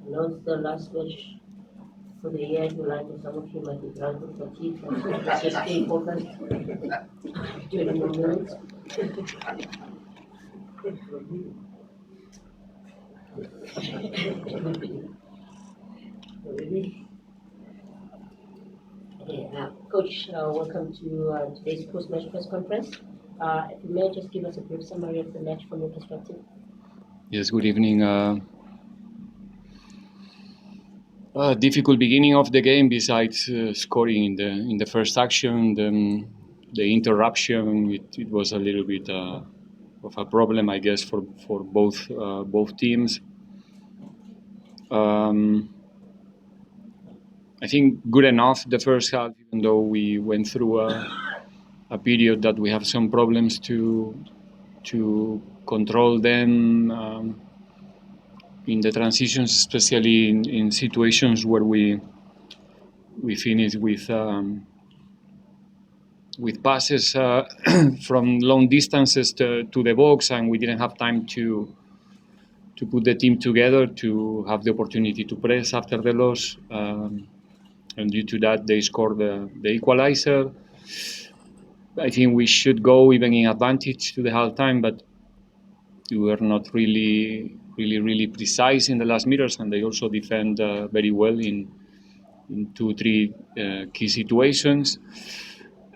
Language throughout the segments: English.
I know it's the last match for the year in July, and some of you might be drunk with fatigue. Let's just stay focused. 20 more minutes. Really? Okay, Coach, welcome to today's post-match press conference. If you may just give us a brief summary of the match from your perspective. Yes, good evening. Difficult beginning of the game. Besides scoring in the first action, the interruption, it was a little bit of a problem, I guess, for both teams. I think good enough the first half, even though we went through a period that we have some problems to control them. In the transitions, especially in situations where we finish with passes from long distances to the box, and we didn't have time to put the team together to have the opportunity to press after the loss. And due to that, they scored the equalizer. I think we should go even in advantage to the halftime, but we were not really precise in the last meters, and they also defend very well in 2-3 key situations.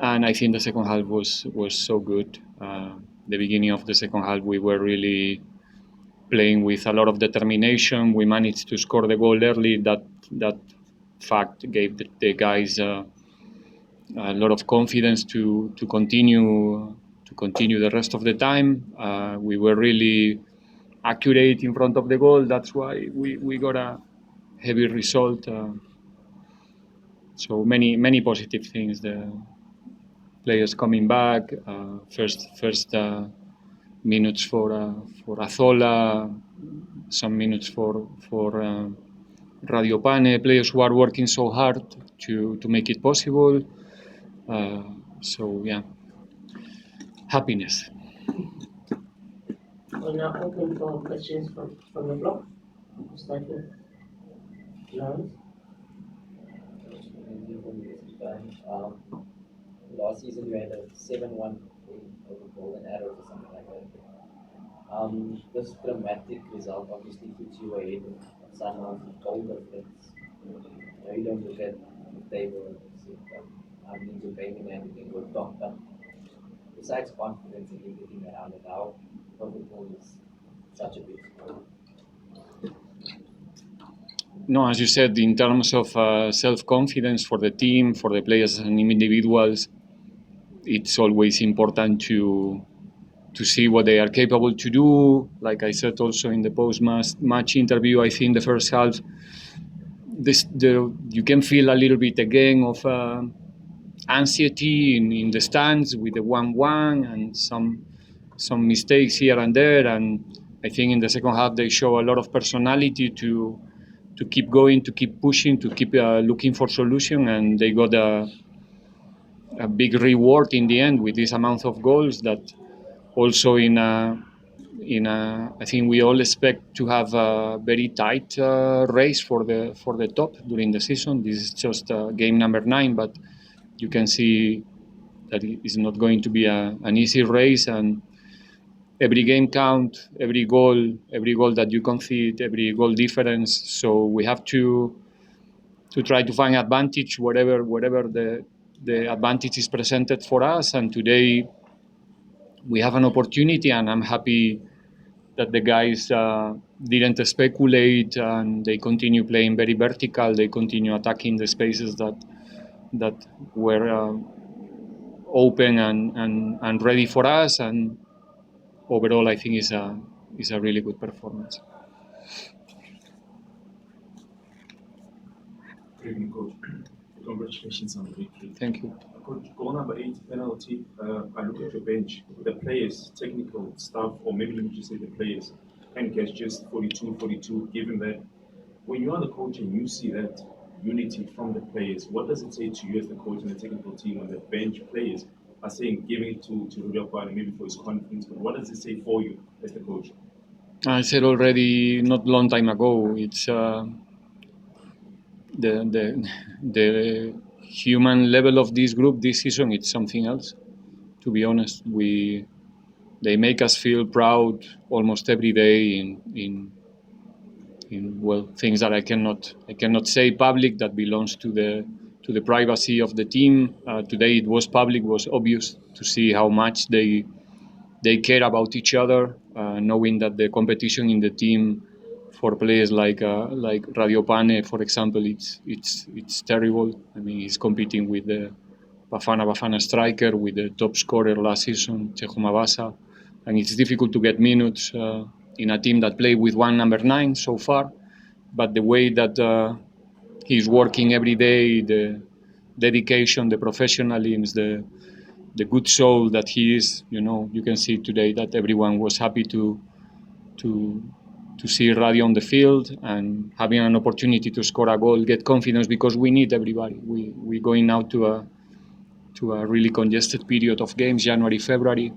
And I think the second half was so good. The beginning of the second half, we were really playing with a lot of determination. We managed to score the goal early. That fact gave the guys a lot of confidence to continue the rest of the time. We were really accurate in front of the goal. That's why we got a heavy result. So many positive things. The players coming back. First minutes for Azola. Some minutes for Radio Pane. Players who are working so hard to make it possible. So yeah, happiness. We're now open for questions from the block. We'll start with Lawrence. Last season you had a 7-1 win over Golden Arrows or something like that. This dramatic result obviously puts you ahead of Sunderland's goal difference. Now you don't look at the table and see how many you came in and you can go top. But besides confidence and everything around it, how profitable is such a big score? No, as you said, in terms of self-confidence for the team, for the players and individuals, it's always important to see what they are capable to do. Like I said also in the post-match interview, I think the first half, you can feel a little bit again of anxiety in the stands with the 1-1 and some mistakes here and there. And I think in the second half they show a lot of personality to keep going, to keep pushing, to keep looking for solution, and they got a big reward in the end with this amount of goals. That also I think we all expect to have a very tight race for the top during the season. This is just game number 9, but you can see that it's not going to be an easy race, and every game count, every goal that you concede, every goal difference. So we have to try to find advantage whatever the advantage is presented for us. And today we have an opportunity, and I'm happy that the guys didn't speculate and they continue playing very vertical. They continue attacking the spaces that were open and ready for us. And overall, I think is a really good performance. Good evening, Coach. Congratulations on the victory. Thank you. Coach, goal number 8, penalty. I look at your bench, the players, technical staff, or maybe let me just say the players, and guess just 42, given that when you are the coach and you see that unity from the players, what does it say to you as the coach and the technical team when the bench players are saying giving it to Rudolph maybe for his confidence, but what does it say for you as the coach? I said already not long time ago. It's the human level of this group this season. It's something else. To be honest, they make us feel proud almost every day in well things that I cannot say public, that belongs to the privacy of the team. Today it was public. Was obvious to see how much they care about each other, knowing that the competition in the team for players like Radio Pane, for example, it's terrible. I mean, he's competing with the Bafana striker, with the top scorer last season, Chejo Mabasa, and it's difficult to get minutes in a team that played with one number 9 so far. But the way that he's working every day, the dedication, the professionalism, the good soul that he is, you can see today that everyone was happy to to see Radio on the field and having an opportunity to score a goal, get confidence, because we need everybody. We're going now to a really congested period of games, January, February.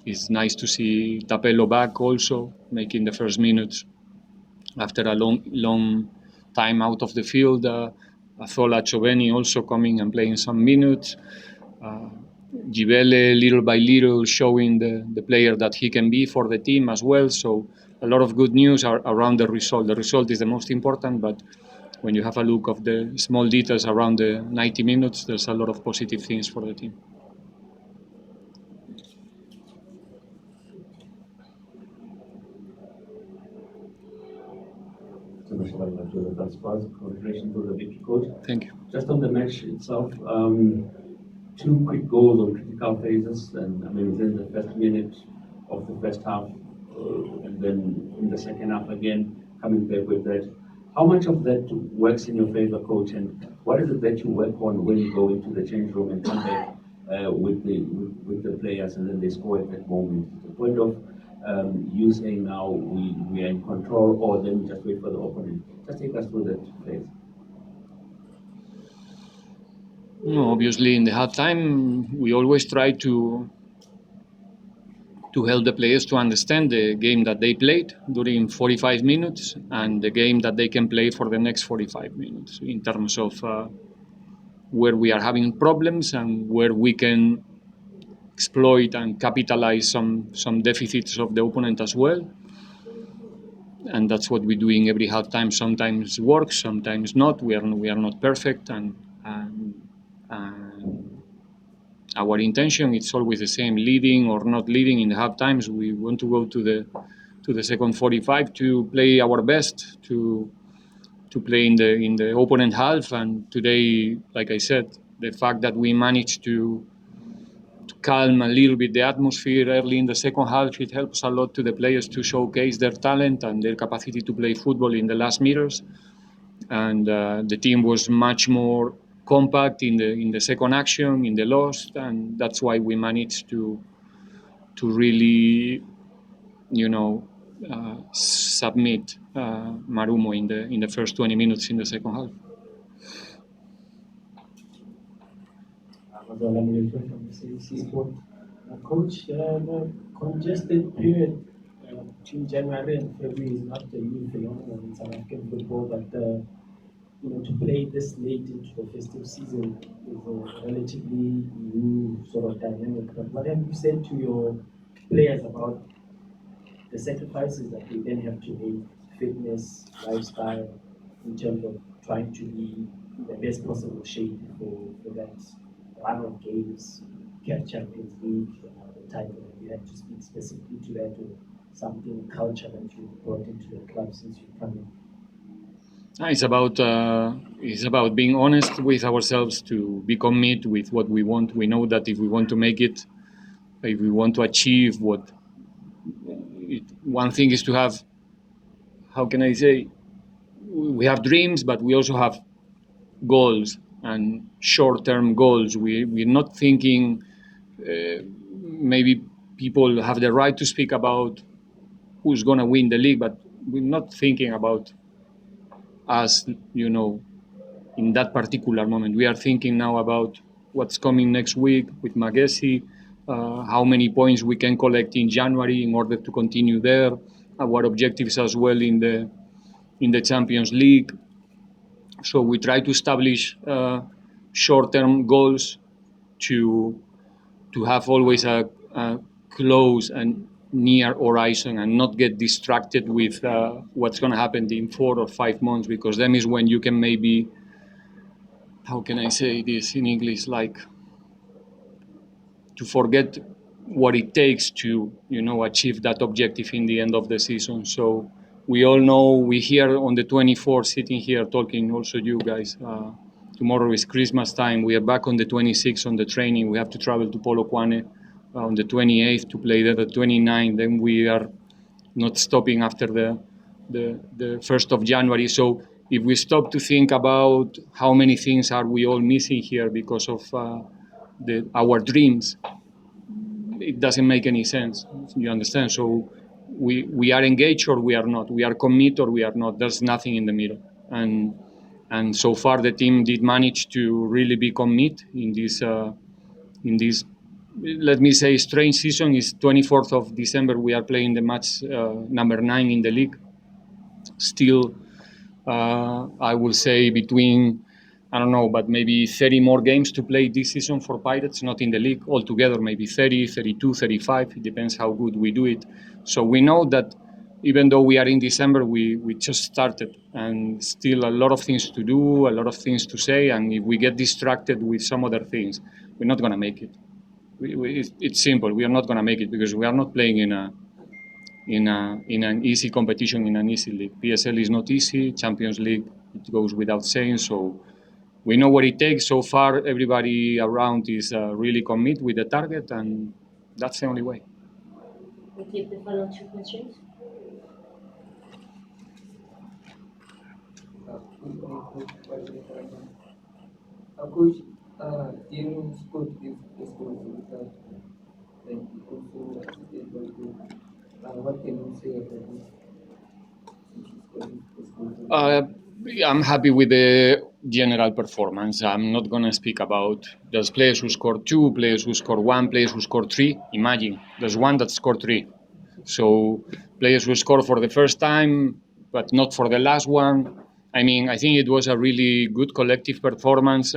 It's nice to see Tapelo back also, making the first minutes after a long time out of the field. Azola Choveni also coming and playing some minutes. Gibele, little by little, showing the player that he can be for the team as well. So a lot of good news are around the result. The result is the most important, but when you have a look of the small details around the 90 minutes, there's a lot of positive things for the team. Congratulations for the victory, coach. Thank you. Just on the match itself, 2 quick goals on critical phases, and I mean within the first minute of the first half, and then in the second half again coming back with that. How much of that works in your favor, coach? And what is it that you work on when you go into the change room and come back with the players, and then they score at that moment? The point of you saying now we are in control, or then just wait for the opponent. Just take us through that phase. No, obviously, in the halftime, we always try to help the players to understand the game that they played during 45 minutes and the game that they can play for the next 45 minutes in terms of where we are having problems and where we can exploit and capitalize some deficits of the opponent as well. And that's what we're doing every halftime. Sometimes works, sometimes not. We are not perfect, and our intention is always the same: leading or not leading in the half times. We want to go to the second 45 to play our best, to play in the opponent half. And today, like I said, the fact that we managed to calm a little bit the atmosphere early in the second half, it helps a lot to the players to showcase their talent and their capacity to play football in the last meters. And the team was much more compact in the second action, in the loss, and that's why we managed to really, submit Marumo in the first 20 minutes in the second half. Coach, the congested period between January and February is not a new phenomenon in South African football, but to play this late into the festive season is a relatively new sort of dynamic. But what have you said to your players about the sacrifices that they then have to make, fitness, lifestyle, in terms of trying to be in the best possible shape for that run of games, CAF Champions League, the title? You have to speak specifically to that, or something, culture that you've brought into the club since you've come in? It's about being honest with ourselves, to be committed with what we want. We know that if we want to make it, if we want to achieve one thing is to have, how can I say, we have dreams, but we also have goals and short-term goals. We're not thinking, maybe people have the right to speak about who's going to win the league, but we're not thinking about us, in that particular moment. We are thinking now about what's coming next week with Magesi, how many points we can collect in January in order to continue there, our objectives as well in the Champions League. So we try to establish short-term goals to have always a close and near horizon and not get distracted with what's going to happen in 4 or 5 months, because then is when you can maybe, how can I say this in English, like to forget what it takes to achieve that objective in the end of the season. So we all know, we here on the 24th sitting here talking, also you guys, tomorrow is Christmas time. We are back on the 26th on the training. We have to travel to Polokwane on the 28th to play there the 29th. Then we are not stopping after the 1st of January. So if we stop to think about how many things are we all missing here because of our dreams, it doesn't make any sense. You understand? So we are engaged or we are not. We are committed or we are not. There's nothing in the middle. And so far the team did manage to really be committed in this let me say strange season. Is 24th of December we are playing the match number 9 in the league. Still, I will say between, I don't know, but maybe 30 more games to play this season for Pirates, not in the league altogether, maybe 30, 32, 35. It depends how good we do it. So we know that even though we are in December, we just started, and still a lot of things to do, a lot of things to say, and if we get distracted with some other things, we're not going to make it. It's simple. We are not going to make it because we are not playing in an easy competition, in an easy league. PSL is not easy. Champions League, it goes without saying. So we know what it takes. So far, everybody around is really committed with the target, and that's the only way. We'll take the final 2 questions. Coach, team scored is going to like also assisted by you. What can you say about this? I'm happy with the general performance. I'm not going to speak about there's players who score 2, players who score 1, players who score 3. Imagine there's one that scored 3. So players who score for the first time, but not for the last one. I mean, I think it was a really good collective performance.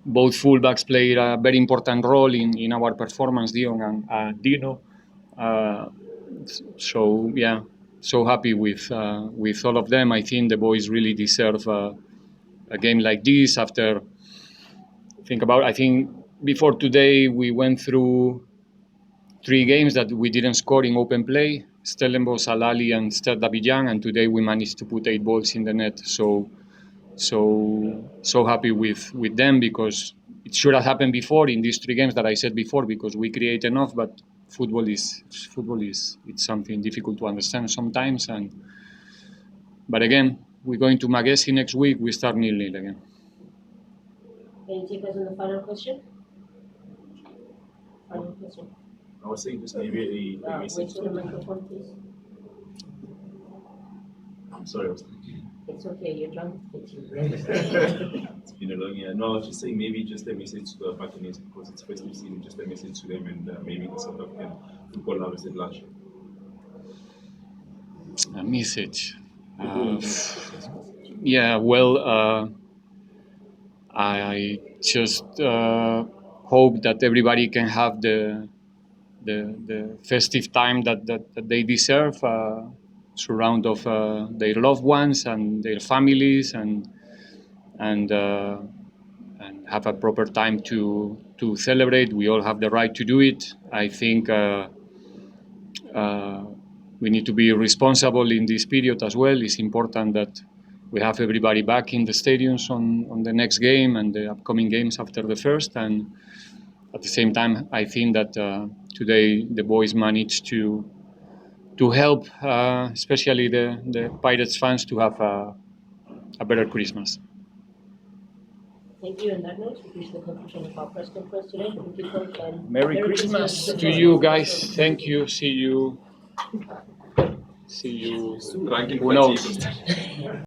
Both fullbacks played a very important role in our performance, Dion and Dino. So yeah, so happy with all of them. I think the boys really deserve a game like this. After I think before today we went through 3 games that we didn't score in open play: Stellenbosch, Alali, and Stade d'Abidjan, and today we managed to put 8 balls in the net. So happy with them, because it should have happened before in these 3 games that I said before, because we create enough, but football is it's something difficult to understand sometimes. But again, we're going to Magesi next week. We start 0-0 again. Can you take us on the final question? Final question. I was saying just maybe a Wait message. for the microphone, please. I'm sorry, I was It's okay, you're drunk. It's it's been a long year. No, I was just saying maybe just a message to the Buccaneers, because it's festive season, just a message to them and maybe the South African football lovers at large. A message. Yeah, well, I just hope that everybody can have the festive time that they deserve, surround of their loved ones and their families, and have a proper time to celebrate. We all have the right to do it. I think we need to be responsible in this period as well. It's important that we have everybody back in the stadiums on the next game and the upcoming games after the first. And at the same time, I think that today the boys managed to help, especially the Pirates fans, to have a better Christmas. Thank you. On that note, we reach the conclusion of our press conference today. Thank you, Coach, and Merry Christmas to you guys. Thank you. See you. Drunk in Who knows? fatigue.